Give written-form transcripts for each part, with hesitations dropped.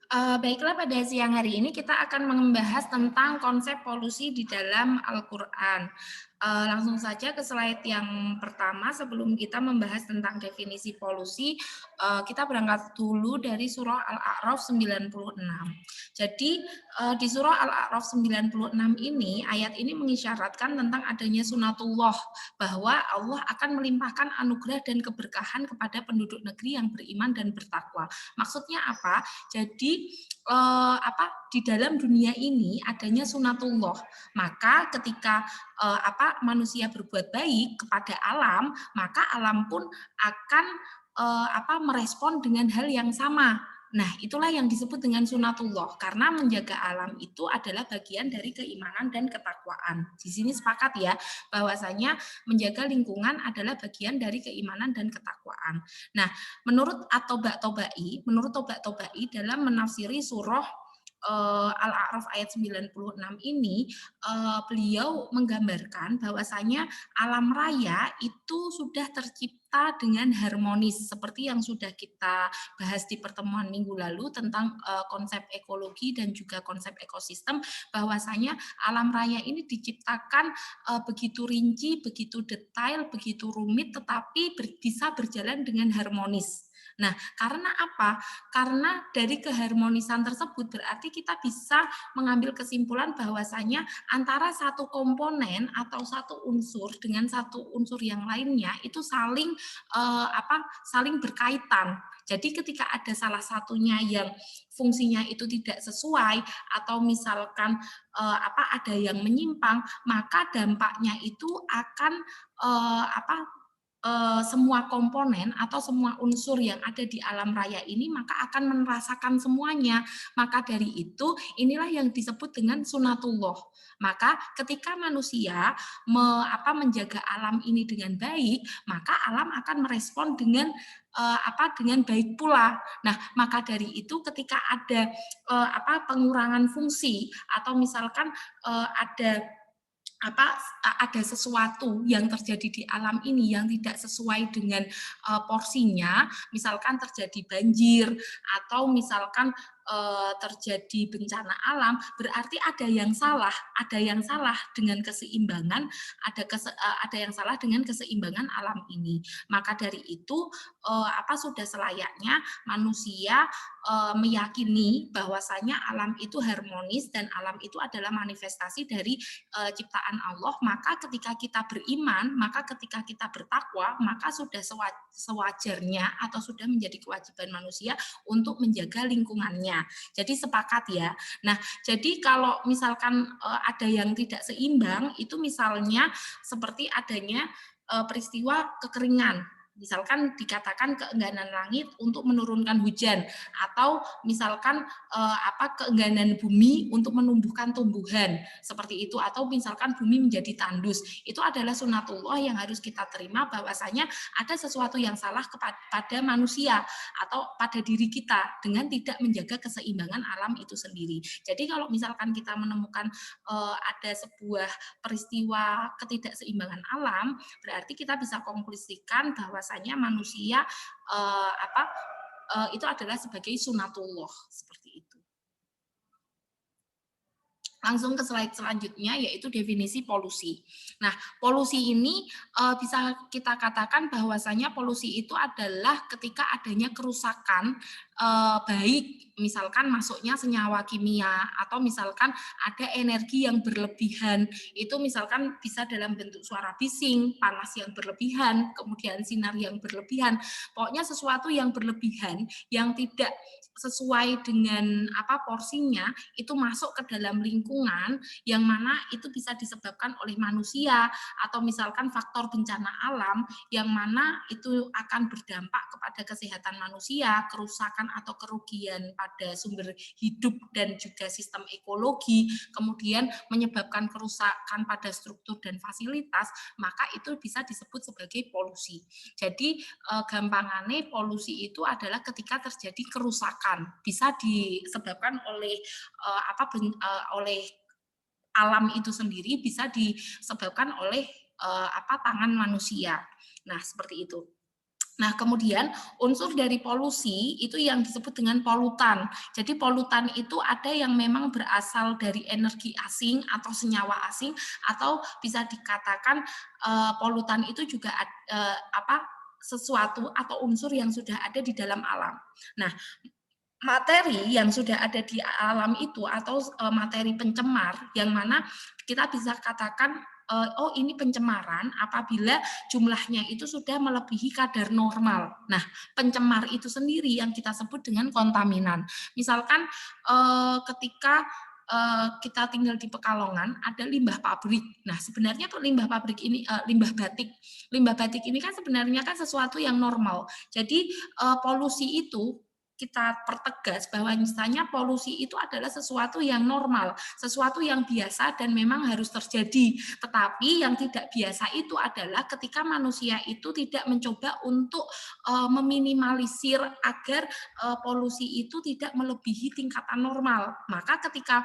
Baiklah, pada siang hari ini kita akan membahas tentang konsep polusi di dalam Al-Quran. Langsung saja ke slide yang pertama sebelum kita membahas tentang definisi polusi, kita berangkat dulu dari surah Al-A'raf 96. Jadi di surah Al-A'raf 96 ini, ayat ini mengisyaratkan tentang adanya sunatullah, bahwa Allah akan melimpahkan anugerah dan keberkahan kepada penduduk negeri yang beriman dan bertakwa. Maksudnya apa? Jadi di dalam dunia ini adanya sunatullah. Maka ketika manusia berbuat baik kepada alam, maka alam pun akan merespon dengan hal yang sama. Nah, itulah yang disebut dengan sunatullah, karena menjaga alam itu adalah bagian dari keimanan dan ketakwaan. Di sini sepakat ya, bahwasanya menjaga lingkungan adalah bagian dari keimanan dan ketakwaan. Nah, menurut menurut Tobak-Tobai dalam menafsiri surah Al-A'raf ayat 96 ini, beliau menggambarkan bahwasanya alam raya itu sudah tercipta dengan harmonis, seperti yang sudah kita bahas di pertemuan minggu lalu tentang konsep ekologi dan juga konsep ekosistem, bahwasanya alam raya ini diciptakan begitu rinci, begitu detail, begitu rumit, tetapi bisa berjalan dengan harmonis. Nah, karena apa? Karena dari keharmonisan tersebut berarti kita bisa mengambil kesimpulan bahwasanya antara satu komponen atau satu unsur dengan satu unsur yang lainnya itu saling berkaitan. Jadi ketika ada salah satunya yang fungsinya itu tidak sesuai atau misalkan ada yang menyimpang, maka dampaknya itu akan semua komponen atau semua unsur yang ada di alam raya ini maka akan merasakan semuanya. Maka dari itu inilah yang disebut dengan sunatullah. Maka ketika manusia menjaga alam ini dengan baik, maka alam akan merespon dengan baik pula. Nah, maka dari itu ketika ada pengurangan fungsi atau misalkan ada sesuatu yang terjadi di alam ini yang tidak sesuai dengan porsinya, misalkan terjadi banjir atau misalkan terjadi bencana alam, berarti ada yang salah dengan keseimbangan, ada yang salah dengan keseimbangan alam ini. Maka dari itu sudah selayaknya manusia meyakini bahwasanya alam itu harmonis dan alam itu adalah manifestasi dari ciptaan Allah. Maka ketika kita beriman, maka ketika kita bertakwa, maka sudah sewajarnya atau sudah menjadi kewajiban manusia untuk menjaga lingkungannya. Jadi sepakat ya. Nah, jadi kalau misalkan ada yang tidak seimbang, itu misalnya seperti adanya peristiwa kekeringan. Misalkan dikatakan keengganan langit untuk menurunkan hujan, atau misalkan keengganan bumi untuk menumbuhkan tumbuhan seperti itu, atau misalkan bumi menjadi tandus. Itu adalah sunatullah yang harus kita terima, bahwasanya ada sesuatu yang salah pada manusia atau pada diri kita dengan tidak menjaga keseimbangan alam itu sendiri. Jadi kalau misalkan kita menemukan ada sebuah peristiwa ketidakseimbangan alam, berarti kita bisa konklusikan bahwasanya manusia itu adalah sebagai sunatullah, seperti itu. Langsung ke slide selanjutnya, yaitu definisi polusi. Nah, polusi ini bisa kita katakan bahwasanya polusi itu adalah ketika adanya kerusakan baik misalkan masuknya senyawa kimia atau misalkan ada energi yang berlebihan, itu misalkan bisa dalam bentuk suara bising, panas yang berlebihan, kemudian sinar yang berlebihan, pokoknya sesuatu yang berlebihan yang tidak sesuai dengan porsinya itu masuk ke dalam lingkungan yang mana itu bisa disebabkan oleh manusia atau misalkan faktor bencana alam yang mana itu akan berdampak kepada kesehatan manusia, kerusakan atau kerugian pada sumber hidup dan juga sistem ekologi, kemudian menyebabkan kerusakan pada struktur dan fasilitas, maka itu bisa disebut sebagai polusi. Jadi gampangannya polusi itu adalah ketika terjadi kerusakan, bisa disebabkan oleh oleh alam itu sendiri, bisa disebabkan oleh tangan manusia. Nah, seperti itu. Nah, kemudian unsur dari polusi itu yang disebut dengan polutan. Jadi polutan itu ada yang memang berasal dari energi asing atau senyawa asing, atau bisa dikatakan polutan itu juga sesuatu atau unsur yang sudah ada di dalam alam. Nah, materi yang sudah ada di alam itu atau materi pencemar yang mana kita bisa katakan oh ini pencemaran apabila jumlahnya itu sudah melebihi kadar normal. Nah, pencemar itu sendiri yang kita sebut dengan kontaminan. Misalkan ketika kita tinggal di Pekalongan ada limbah pabrik. Nah, sebenarnya limbah pabrik ini limbah batik. Limbah batik ini kan sebenarnya kan sesuatu yang normal. Jadi polusi itu kita pertegas bahwa misalnya polusi itu adalah sesuatu yang normal, sesuatu yang biasa dan memang harus terjadi. Tetapi yang tidak biasa itu adalah ketika manusia itu tidak mencoba untuk meminimalisir agar polusi itu tidak melebihi tingkatan normal. Maka ketika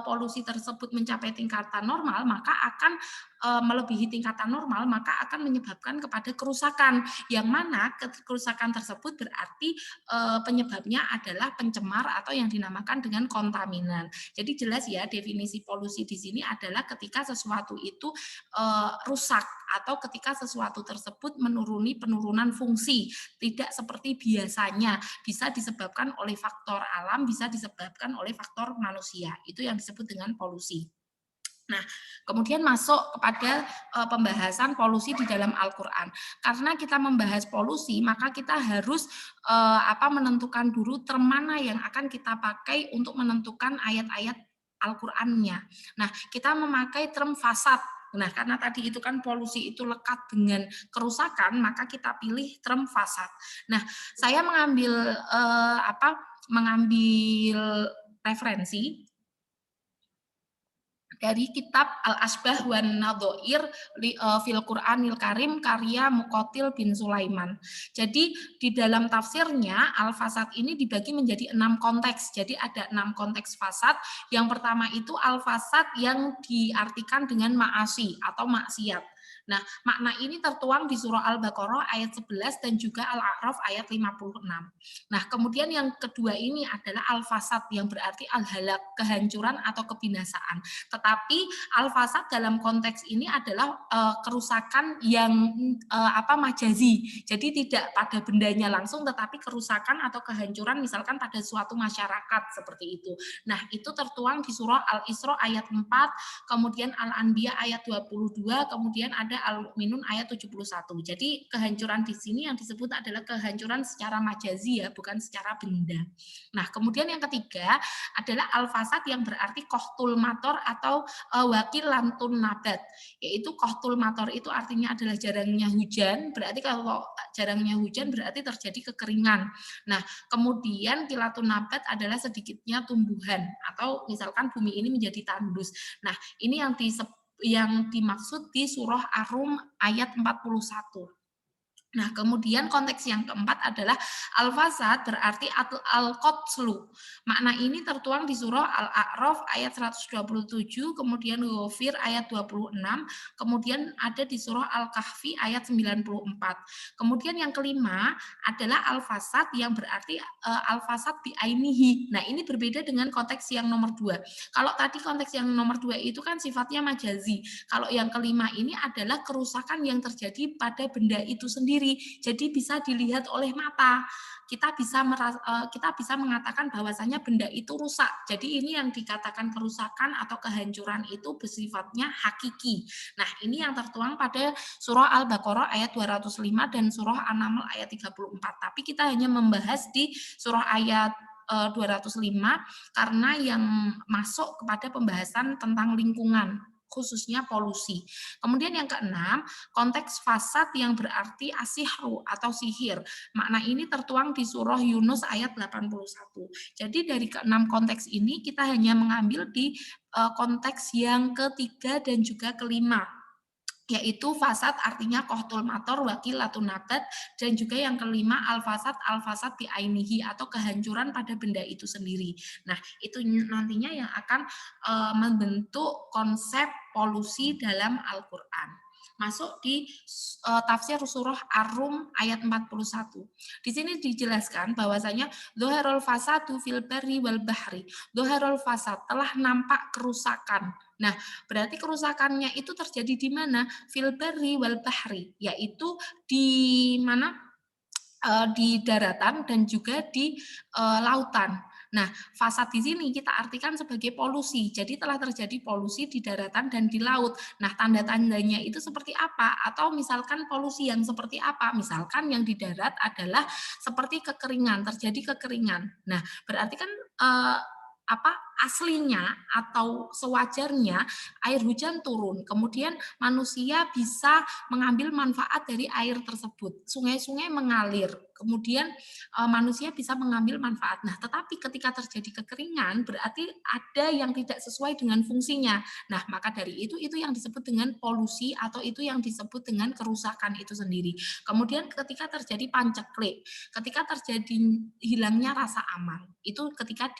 polusi tersebut mencapai tingkatan normal, maka akan melebihi tingkatan normal, maka akan menyebabkan kepada kerusakan, yang mana kerusakan tersebut berarti penyebabnya adalah pencemar atau yang dinamakan dengan kontaminan. Jadi jelas ya, definisi polusi di sini adalah ketika sesuatu itu rusak atau ketika sesuatu tersebut menuruni penurunan fungsi, tidak seperti biasanya, bisa disebabkan oleh faktor alam, bisa disebabkan oleh faktor manusia. Itu yang disebut dengan polusi. Nah, kemudian masuk kepada pembahasan polusi di dalam Al-Qur'an. Karena kita membahas polusi, maka kita harus menentukan dulu term mana yang akan kita pakai untuk menentukan ayat-ayat Al-Qur'annya. Nah, kita memakai term fasad. Nah, karena tadi itu kan polusi itu lekat dengan kerusakan, maka kita pilih term fasad. Nah, saya mengambil referensi dari kitab Al-Asbah wan Nadhair fil Qur'anil Karim karya Muqatil bin Sulaiman. Jadi di dalam tafsirnya al-fasad ini dibagi menjadi 6 konteks. Jadi ada 6 konteks fasad. Yang pertama itu al-fasad yang diartikan dengan ma'asi atau maksiat. Nah, makna ini tertuang di surah Al-Baqarah ayat 11 dan juga Al-A'raf ayat 56. Nah, kemudian yang kedua ini adalah al-fasad yang berarti al-halak, kehancuran atau kebinasaan. Tetapi al-fasad dalam konteks ini adalah kerusakan yang majazi. Jadi tidak pada bendanya langsung, tetapi kerusakan atau kehancuran misalkan pada suatu masyarakat seperti itu. Nah, itu tertuang di surah Al-Isra ayat 4, kemudian Al-Anbiya ayat 22, kemudian ada Al-Mu'minun ayat 71. Jadi kehancuran di sini yang disebut adalah kehancuran secara majazi ya, bukan secara benda. Nah, kemudian yang ketiga adalah al-fasad yang berarti kohtul mator atau wakil lantun nabat, yaitu kohtul mator itu artinya adalah jarangnya hujan, berarti kalau jarangnya hujan berarti terjadi kekeringan. Nah, kemudian kilatun nabat adalah sedikitnya tumbuhan atau misalkan bumi ini menjadi tandus. Nah, ini yang dimaksud di surah Ar-Rum ayat 41. Nah, kemudian konteks yang keempat adalah al-fasad berarti al-qatlu. Makna ini tertuang di surah Al-A'raf ayat 127, kemudian Ghafir ayat 26, kemudian ada di surah Al-Kahfi ayat 94. Kemudian yang kelima adalah al-fasad yang berarti al-fasad bi'ainihi. Nah, ini berbeda dengan konteks yang nomor 2. Kalau tadi konteks yang nomor 2 itu kan sifatnya majazi. Kalau yang kelima ini adalah kerusakan yang terjadi pada benda itu sendiri. Jadi bisa dilihat oleh mata. Kita bisa mengatakan bahwasanya benda itu rusak. Jadi ini yang dikatakan kerusakan atau kehancuran itu bersifatnya hakiki. Nah, ini yang tertuang pada surah Al-Baqarah ayat 205 dan surah An-Naml ayat 34. Tapi kita hanya membahas di surah ayat 205 karena yang masuk kepada pembahasan tentang lingkungan, khususnya polusi. Kemudian yang keenam, konteks fasad yang berarti asihru atau sihir. Makna ini tertuang di surah Yunus ayat 81. Jadi dari keenam konteks ini kita hanya mengambil di konteks yang ketiga dan juga kelima, yaitu fasad artinya kohtul mator wakil latun nabat, dan juga yang kelima al-fasad bi'ainihi atau kehancuran pada benda itu sendiri. Nah, itu nantinya yang akan membentuk konsep polusi dalam Al-Qur'an. Masuk di tafsir surah Ar-Rum ayat 41. Di sini dijelaskan bahwasanya dzaharul fasadu fil barri wal bahri. Dzaharul fasad, telah nampak kerusakan. Nah, berarti kerusakannya itu terjadi di mana? Fil barri wal bahri, yaitu di mana? Di daratan dan juga di lautan. Nah, fasad di sini kita artikan sebagai polusi. Jadi telah terjadi polusi di daratan dan di laut. Nah, tanda-tandanya itu seperti apa? Atau misalkan polusi yang seperti apa? Misalkan yang di darat adalah seperti kekeringan, terjadi kekeringan. Nah, berarti kan apa aslinya atau sewajarnya air hujan turun, kemudian manusia bisa mengambil manfaat dari air tersebut. Sungai-sungai mengalir, kemudian manusia bisa mengambil manfaat. Nah, tetapi ketika terjadi kekeringan, berarti ada yang tidak sesuai dengan fungsinya. Nah, maka dari itu yang disebut dengan polusi atau itu yang disebut dengan kerusakan itu sendiri. Kemudian ketika terjadi panceklik, ketika terjadi hilangnya rasa aman, itu ketika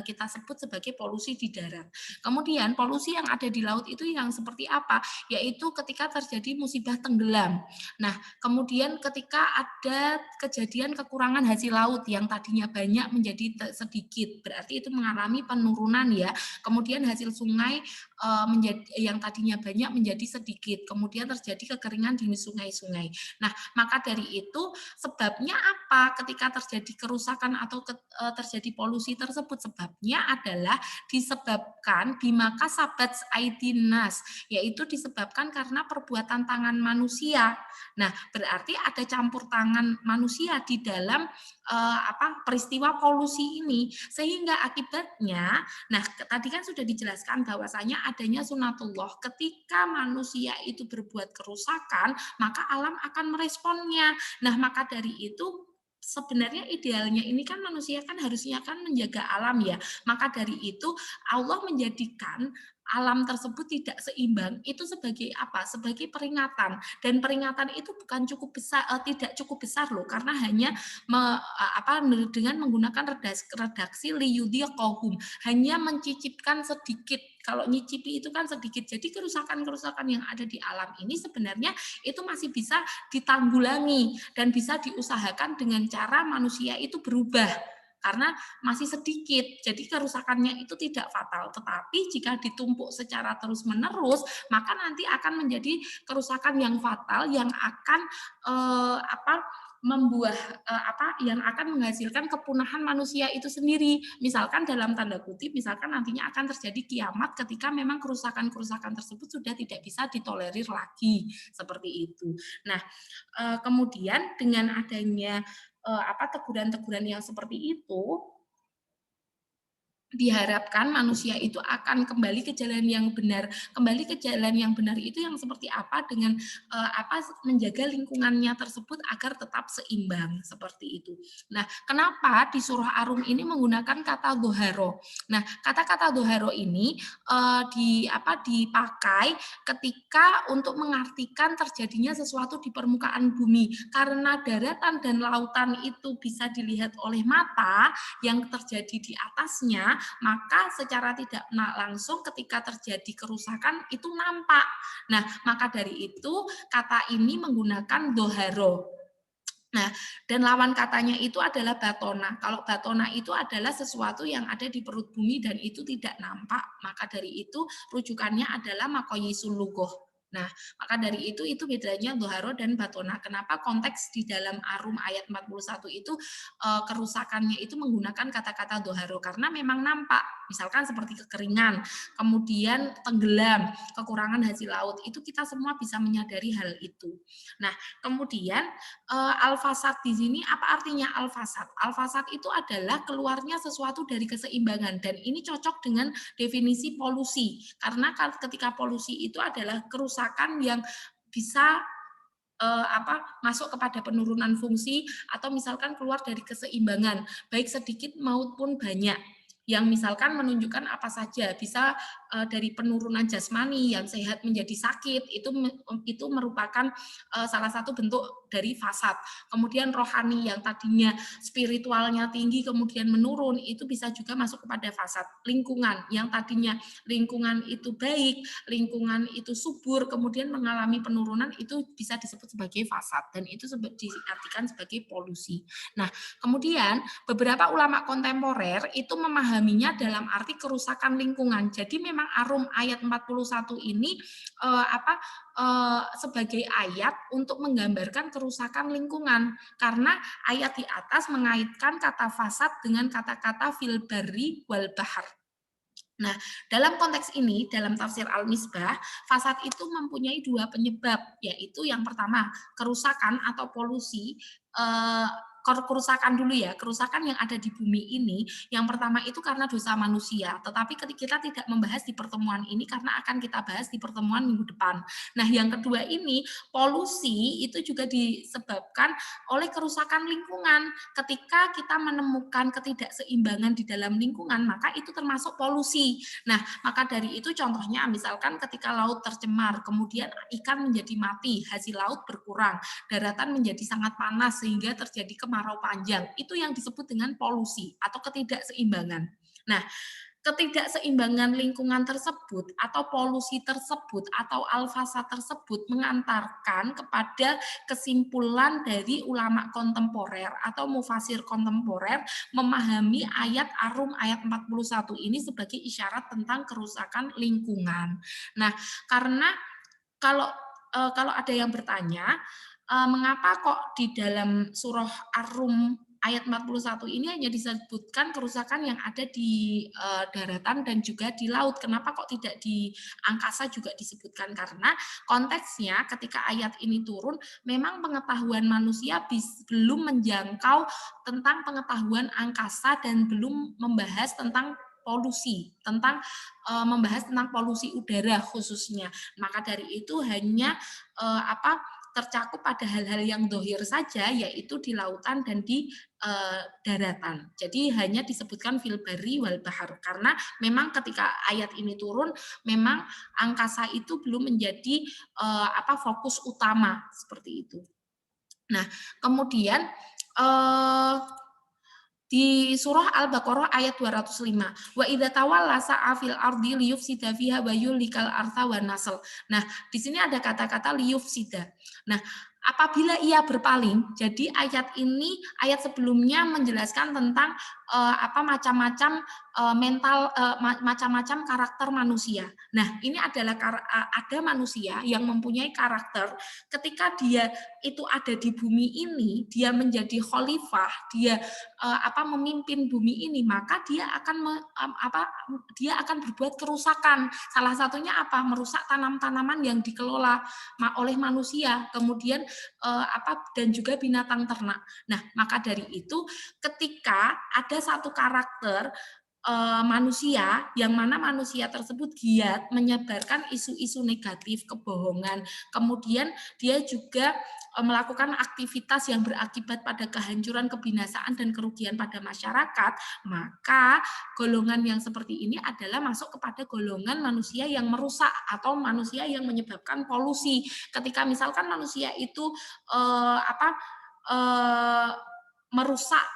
kita sebut sebagai polusi di darat. Kemudian polusi yang ada di laut itu yang seperti apa? Yaitu ketika terjadi musibah tenggelam. Nah, kemudian ketika ada kejadian kekurangan hasil laut yang tadinya banyak menjadi sedikit, berarti itu mengalami penurunan ya. Kemudian hasil sungai menjadi yang tadinya banyak menjadi sedikit. Kemudian terjadi kekeringan di sungai-sungai. Nah, maka dari itu sebabnya apa ketika terjadi kerusakan atau terjadi polusi tersebut? Sebabnya adalah disebabkan bimaka sabat aidinas, yaitu disebabkan karena perbuatan tangan manusia. Nah, berarti ada campur tangan manusia di dalam peristiwa polusi ini, sehingga akibatnya, nah tadi kan sudah dijelaskan bahwasanya adanya sunatullah, ketika manusia itu berbuat kerusakan, maka alam akan meresponnya. Nah, maka dari itu sebenarnya idealnya ini kan manusia kan harusnya kan menjaga alam ya. Maka dari itu Allah menjadikan alam tersebut tidak seimbang itu sebagai apa? Sebagai peringatan, dan peringatan itu bukan cukup besar, tidak cukup besar loh, karena hanya dengan menggunakan redaksi liyudhiqahum, hanya mencicipkan sedikit. Kalau nyicipi itu kan sedikit. Jadi kerusakan-kerusakan yang ada di alam ini sebenarnya itu masih bisa ditanggulangi dan bisa diusahakan dengan cara manusia itu berubah karena masih sedikit. Jadi kerusakannya itu tidak fatal, tetapi jika ditumpuk secara terus-menerus, maka nanti akan menjadi kerusakan yang fatal yang akan yang akan menghasilkan kepunahan manusia itu sendiri. Misalkan dalam tanda kutip, misalkan nantinya akan terjadi kiamat ketika memang kerusakan-kerusakan tersebut sudah tidak bisa ditolerir lagi, seperti itu. Nah, kemudian dengan adanya teguran-teguran yang seperti itu, diharapkan manusia itu akan kembali ke jalan yang benar. Kembali ke jalan yang benar itu yang seperti apa? Dengan menjaga lingkungannya tersebut agar tetap seimbang, seperti itu. Nah, kenapa di surah Ar-Rum ini menggunakan kata doharo? Nah, kata-kata doharo ini dipakai ketika untuk mengartikan terjadinya sesuatu di permukaan bumi. Karena daratan dan lautan itu bisa dilihat oleh mata, yang terjadi di atasnya, maka secara tidak langsung ketika terjadi kerusakan itu nampak. Nah, maka dari itu kata ini menggunakan doharo. Nah, dan lawan katanya itu adalah batona. Kalau batona itu adalah sesuatu yang ada di perut bumi dan itu tidak nampak. Maka dari itu rujukannya adalah makoyisul lugoh. Nah, maka dari itu bedanya doharo dan batona. Kenapa konteks di dalam Ar-Rum ayat 41 itu kerusakannya itu menggunakan kata-kata doharo? Karena memang nampak. Misalkan seperti kekeringan, kemudian tenggelam, kekurangan hasil laut. Itu kita semua bisa menyadari hal itu. Nah, kemudian al-fasad di sini apa artinya al-fasad? Al-fasad itu adalah keluarnya sesuatu dari keseimbangan, dan ini cocok dengan definisi polusi. Karena ketika polusi itu adalah kerusakan yang bisa masuk kepada penurunan fungsi atau misalkan keluar dari keseimbangan, baik sedikit maupun banyak. yang misalkan menunjukkan apa saja, bisa dari penurunan jasmani yang sehat menjadi sakit, itu merupakan salah satu bentuk dari fasad. Kemudian rohani yang tadinya spiritualnya tinggi kemudian menurun, itu bisa juga masuk kepada fasad. Lingkungan yang tadinya lingkungan itu baik, lingkungan itu subur, kemudian mengalami penurunan, itu bisa disebut sebagai fasad dan itu diartikan sebagai polusi. Nah, kemudian beberapa ulama kontemporer itu memahaminya dalam arti kerusakan lingkungan. Jadi memang Arum ayat 41 ini sebagai ayat untuk menggambarkan kerusakan lingkungan, karena ayat di atas mengaitkan kata fasad dengan kata-kata fil barri wal bahar. Nah, dalam konteks ini, dalam tafsir Al-Misbah, fasad itu mempunyai dua penyebab, yaitu yang pertama, kerusakan atau polusi, kerusakan dulu ya, kerusakan yang ada di bumi ini, yang pertama itu karena dosa manusia, tetapi kita tidak membahas di pertemuan ini karena akan kita bahas di pertemuan minggu depan. Nah, yang kedua ini, polusi itu juga disebabkan oleh kerusakan lingkungan. Ketika kita menemukan ketidakseimbangan di dalam lingkungan, maka itu termasuk polusi. Nah, maka dari itu contohnya misalkan ketika laut tercemar, kemudian ikan menjadi mati, hasil laut berkurang, daratan menjadi sangat panas sehingga terjadi kemarau panjang. Itu yang disebut dengan polusi atau ketidakseimbangan. Nah, ketidakseimbangan lingkungan tersebut atau polusi tersebut atau alfasa tersebut mengantarkan kepada kesimpulan dari ulama kontemporer atau mufasir kontemporer memahami ayat Arum ayat 41 ini sebagai isyarat tentang kerusakan lingkungan. Nah, karena kalau ada yang bertanya, mengapa kok di dalam surah Ar-Rum ayat 41 ini hanya disebutkan kerusakan yang ada di daratan dan juga di laut. Kenapa kok tidak di angkasa juga disebutkan? Karena konteksnya ketika ayat ini turun, memang pengetahuan manusia belum menjangkau tentang pengetahuan angkasa dan belum membahas tentang polusi, membahas tentang polusi udara khususnya. Maka dari itu hanya tercakup pada hal-hal yang dohir saja, yaitu di lautan dan di daratan. Jadi hanya disebutkan fil barri wal bahar, karena memang ketika ayat ini turun, memang angkasa itu belum menjadi fokus utama seperti itu. Nah, kemudian di surah Al-Baqarah ayat 205. Wa idza tawalla sa'a fil ardi liyufsida fiha wa yulikal artha wa nasl. Nah, di sini ada kata-kata liyufsida. Nah, apabila ia berpaling, jadi ayat ini, ayat sebelumnya menjelaskan tentang macam-macam karakter manusia. Nah, ini adalah ada manusia yang mempunyai karakter ketika dia itu ada di bumi ini, dia menjadi khalifah, dia memimpin bumi ini, maka dia akan berbuat kerusakan. Salah satunya merusak tanam-tanaman yang dikelola oleh manusia, kemudian dan juga binatang ternak. Nah, maka dari itu ketika ada satu karakter manusia, yang mana manusia tersebut giat menyebarkan isu-isu negatif, kebohongan, kemudian dia juga melakukan aktivitas yang berakibat pada kehancuran, kebinasaan, dan kerugian pada masyarakat, maka golongan yang seperti ini adalah masuk kepada golongan manusia yang merusak atau manusia yang menyebabkan polusi. Ketika misalkan manusia itu merusak,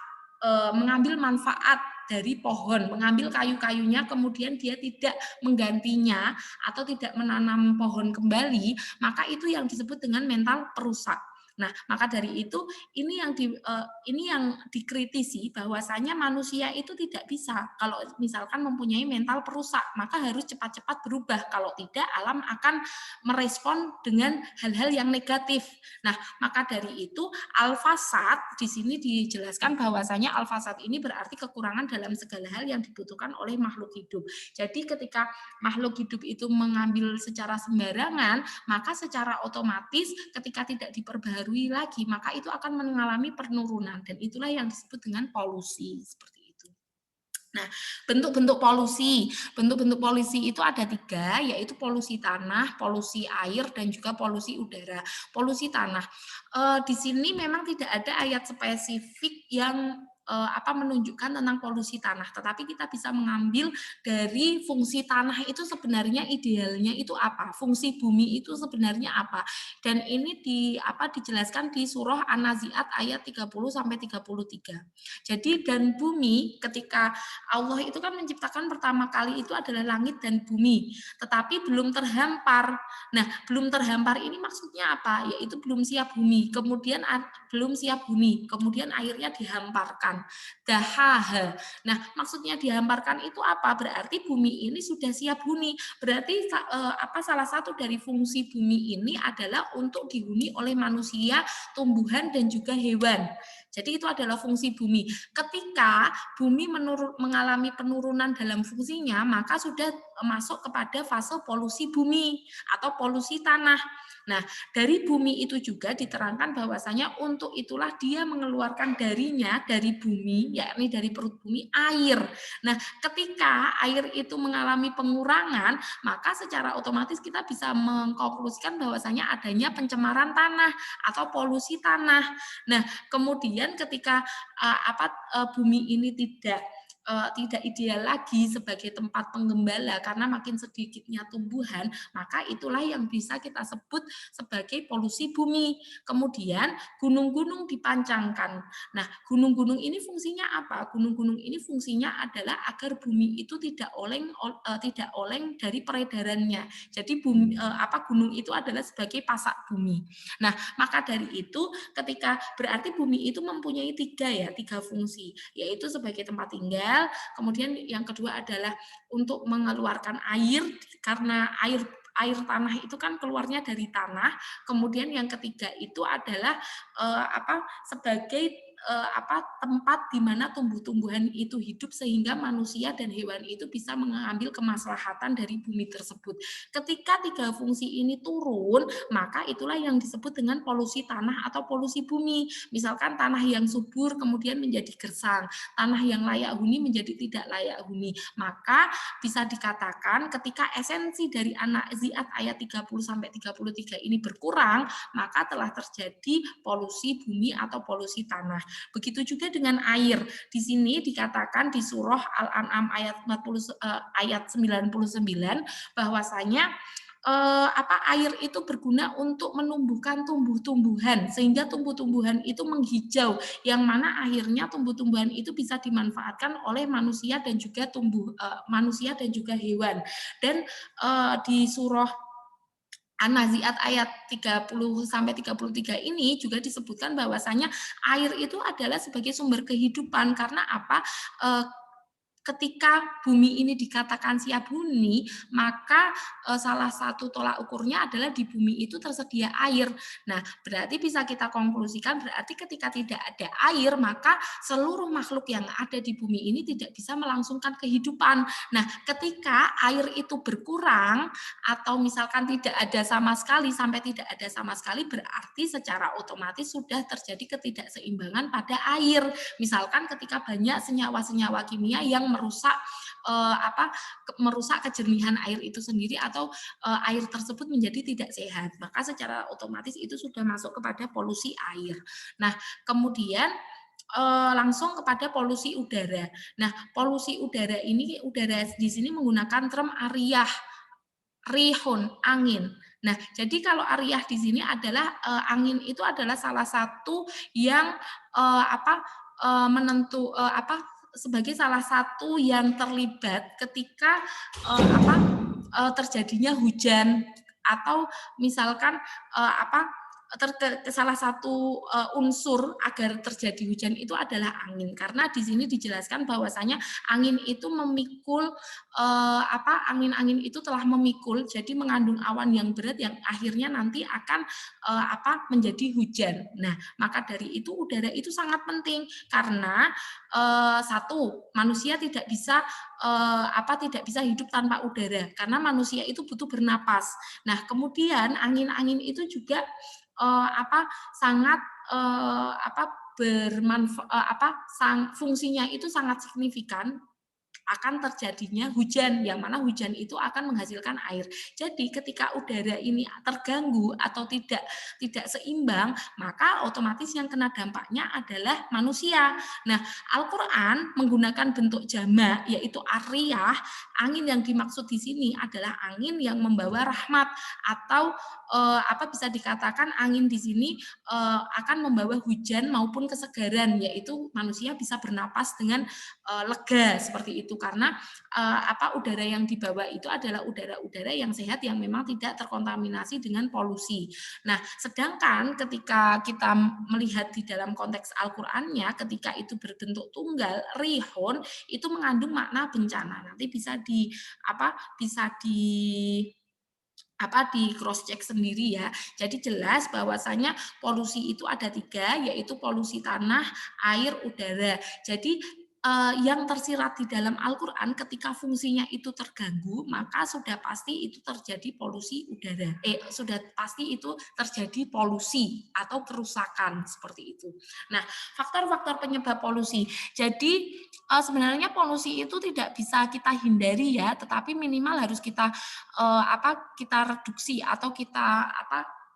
mengambil manfaat dari pohon, mengambil kayu-kayunya, kemudian dia tidak menggantinya atau tidak menanam pohon kembali, maka itu yang disebut dengan mental perusak. Nah, maka dari itu ini yang dikritisi, bahwasanya manusia itu tidak bisa kalau misalkan mempunyai mental perusak, maka harus cepat-cepat berubah. Kalau tidak, alam akan merespon dengan hal-hal yang negatif. Nah, maka dari itu al-fasad di sini dijelaskan bahwasanya al-fasad ini berarti kekurangan dalam segala hal yang dibutuhkan oleh makhluk hidup. Jadi ketika makhluk hidup itu mengambil secara sembarangan, maka secara otomatis ketika tidak diperbaharui lagi, maka itu akan mengalami penurunan, dan itulah yang disebut dengan polusi seperti itu. Nah, bentuk-bentuk polusi itu ada 3, yaitu polusi tanah, polusi air, dan juga polusi udara. Polusi tanah, di sini memang tidak ada ayat spesifik yang menunjukkan tentang polusi tanah, tetapi kita bisa mengambil dari fungsi tanah itu sebenarnya idealnya itu apa, fungsi bumi itu sebenarnya apa. Dan ini dijelaskan di surah An-Nazi'at ayat 30 sampai 33. Jadi dan bumi ketika Allah itu kan menciptakan pertama kali itu adalah langit dan bumi, tetapi belum terhampar. Nah, belum terhampar ini maksudnya apa? Yaitu belum siap bumi, kemudian belum siap bumi, kemudian airnya dihamparkan. Dahaha. Nah, maksudnya dihamparkan itu apa? Berarti bumi ini sudah siap huni. Berarti salah satu dari fungsi bumi ini adalah untuk dihuni oleh manusia, tumbuhan dan juga hewan. Jadi itu adalah fungsi bumi. Ketika bumi mengalami penurunan dalam fungsinya, maka sudah masuk kepada fase polusi bumi atau polusi tanah. Nah, dari bumi itu juga diterangkan bahwasanya untuk itulah dia mengeluarkan dari bumi, yakni dari perut bumi, air. Nah, ketika air itu mengalami pengurangan, maka secara otomatis kita bisa mengkonklusikan bahwasanya adanya pencemaran tanah atau polusi tanah. Nah, kemudian ketika bumi ini tidak ideal lagi sebagai tempat penggembala karena makin sedikitnya tumbuhan, maka itulah yang bisa kita sebut sebagai polusi bumi. Kemudian gunung-gunung dipancangkan. Nah, gunung-gunung ini fungsinya apa? Gunung-gunung ini fungsinya adalah agar bumi itu tidak oleng dari peredarannya. Jadi gunung itu adalah sebagai pasak bumi. Nah, maka dari itu ketika berarti bumi itu mempunyai tiga fungsi, yaitu sebagai tempat tinggal. Kemudian yang kedua adalah untuk mengeluarkan air, karena air tanah itu kan keluarnya dari tanah. Kemudian yang ketiga itu adalah sebagai tempat di mana tumbuh-tumbuhan itu hidup sehingga manusia dan hewan itu bisa mengambil kemaslahatan dari bumi tersebut. Ketika tiga fungsi ini turun, maka itulah yang disebut dengan polusi tanah atau polusi bumi. Misalkan tanah yang subur kemudian menjadi gersang, tanah yang layak huni menjadi tidak layak huni. Maka bisa dikatakan ketika esensi dari An-Nazi'at ayat 30 sampai 33 ini berkurang, maka telah terjadi polusi bumi atau polusi tanah. Begitu juga dengan air. Di sini dikatakan di surah Al-An'am ayat 99 bahwasanya air itu berguna untuk menumbuhkan tumbuh-tumbuhan sehingga tumbuh-tumbuhan itu menghijau, yang mana akhirnya tumbuh-tumbuhan itu bisa dimanfaatkan oleh manusia dan juga hewan. Dan di surah An-Nazi'at ayat 30 sampai 33 ini juga disebutkan bahwasanya air itu adalah sebagai sumber kehidupan. Karena apa? Ketika bumi ini dikatakan siap huni, maka salah satu tolak ukurnya adalah di bumi itu tersedia air. Nah, berarti bisa kita konklusikan berarti ketika tidak ada air, maka seluruh makhluk yang ada di bumi ini tidak bisa melangsungkan kehidupan. Nah, ketika air itu berkurang atau misalkan tidak ada sama sekali sampai tidak ada sama sekali, berarti secara otomatis sudah terjadi ketidakseimbangan pada air. Misalkan ketika banyak senyawa-senyawa kimia yang merusak kejernihan air itu sendiri atau air tersebut menjadi tidak sehat, maka secara otomatis itu sudah masuk kepada polusi air. Nah, kemudian langsung kepada polusi udara. Nah, polusi udara di sini menggunakan term ariyah, rihun, angin. Nah, jadi kalau ariyah di sini adalah angin itu adalah salah satu yang sebagai salah satu yang terlibat ketika terjadinya hujan atau misalkan salah satu unsur agar terjadi hujan itu adalah angin, karena di sini dijelaskan bahwasanya angin itu memikul angin-angin itu telah memikul, jadi mengandung awan yang berat yang akhirnya nanti akan menjadi hujan. Nah, maka dari itu udara itu sangat penting karena satu, manusia tidak bisa hidup tanpa udara karena manusia itu butuh bernapas. Nah, kemudian angin-angin itu juga sangat fungsinya itu sangat signifikan akan terjadinya hujan, yang mana hujan itu akan menghasilkan air. Jadi ketika udara ini terganggu atau tidak seimbang, maka otomatis yang kena dampaknya adalah manusia. Nah, Al-Qur'an menggunakan bentuk jamak yaitu ariyah. Angin yang dimaksud di sini adalah angin yang membawa rahmat atau bisa dikatakan angin di sini akan membawa hujan maupun kesegaran, yaitu manusia bisa bernapas dengan lega seperti itu karena udara yang dibawa itu adalah udara-udara yang sehat yang memang tidak terkontaminasi dengan polusi. Nah, sedangkan ketika kita melihat di dalam konteks Al-Qur'annya ketika itu berbentuk tunggal, rihun itu mengandung makna bencana. Nanti bisa di cross check sendiri ya. Jadi jelas bahwasanya polusi itu ada 3, yaitu polusi tanah, air, udara. Jadi yang tersirat di dalam Al-Qur'an ketika fungsinya itu terganggu, maka sudah pasti itu terjadi polusi udara. Sudah pasti itu terjadi polusi atau kerusakan seperti itu. Nah, faktor-faktor penyebab polusi. Jadi sebenarnya polusi itu tidak bisa kita hindari ya, tetapi minimal harus kita reduksi atau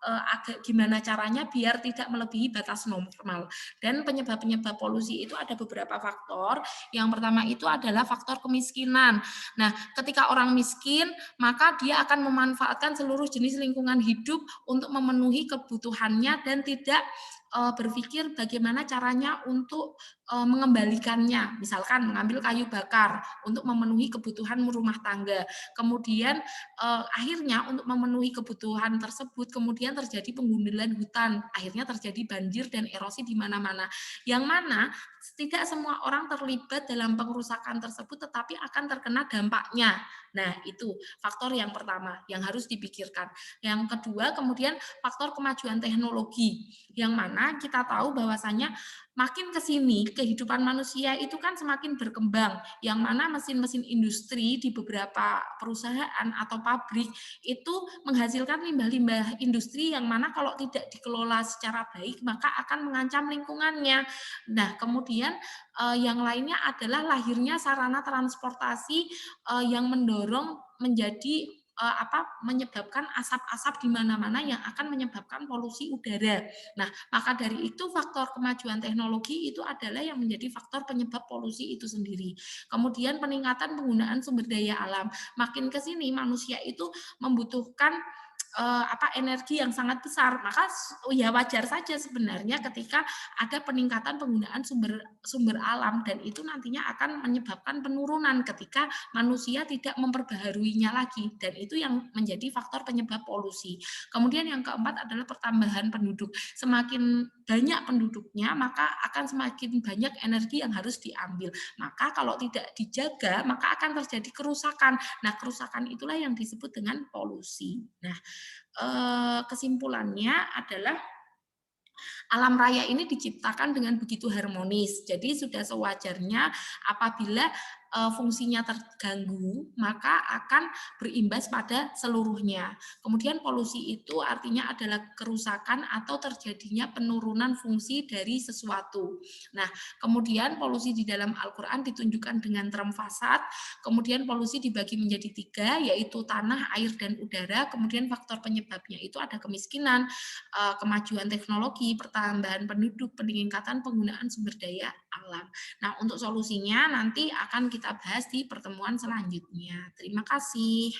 agak gimana caranya biar tidak melebihi batas normal. Dan penyebab-penyebab polusi itu ada beberapa faktor. Yang pertama itu adalah faktor kemiskinan. Nah, ketika orang miskin, maka dia akan memanfaatkan seluruh jenis lingkungan hidup untuk memenuhi kebutuhannya dan tidak berpikir bagaimana caranya untuk mengembalikannya. Misalkan mengambil kayu bakar untuk memenuhi kebutuhan rumah tangga. Kemudian akhirnya untuk memenuhi kebutuhan tersebut kemudian terjadi penggundulan hutan, akhirnya terjadi banjir dan erosi di mana-mana. Yang mana tidak semua orang terlibat dalam pengerusakan tersebut tetapi akan terkena dampaknya. Nah, itu faktor yang pertama yang harus dipikirkan. Yang kedua, kemudian faktor kemajuan teknologi yang mana kita tahu bahwasanya makin ke sini kehidupan manusia itu kan semakin berkembang, yang mana mesin-mesin industri di beberapa perusahaan atau pabrik itu menghasilkan limbah-limbah industri yang mana kalau tidak dikelola secara baik maka akan mengancam lingkungannya. Nah, kemudian yang lainnya adalah lahirnya sarana transportasi yang mendorong menjadi menyebabkan asap-asap di mana-mana yang akan menyebabkan polusi udara. Nah, maka dari itu faktor kemajuan teknologi itu adalah yang menjadi faktor penyebab polusi itu sendiri. Kemudian peningkatan penggunaan sumber daya alam. Makin ke sini manusia itu membutuhkan energi yang sangat besar, maka ya wajar saja sebenarnya ketika ada peningkatan penggunaan sumber alam dan itu nantinya akan menyebabkan penurunan ketika manusia tidak memperbaharuinya lagi dan itu yang menjadi faktor penyebab polusi. Kemudian yang keempat adalah pertambahan penduduk. Semakin banyak penduduknya, maka akan semakin banyak energi yang harus diambil. Maka kalau tidak dijaga, maka akan terjadi kerusakan. Nah, kerusakan itulah yang disebut dengan polusi. Nah, kesimpulannya adalah alam raya ini diciptakan dengan begitu harmonis. Jadi sudah sewajarnya apabila fungsinya terganggu, maka akan berimbas pada seluruhnya. Kemudian polusi itu artinya adalah kerusakan atau terjadinya penurunan fungsi dari sesuatu. Nah, kemudian polusi di dalam Al-Quran ditunjukkan dengan term fasad, kemudian polusi dibagi menjadi 3, yaitu tanah, air, dan udara. Kemudian faktor penyebabnya itu ada kemiskinan, kemajuan teknologi, pertambahan penduduk, peningkatan penggunaan sumber daya alam. Nah, untuk solusinya nanti akan kita bahas di pertemuan selanjutnya. Terima kasih.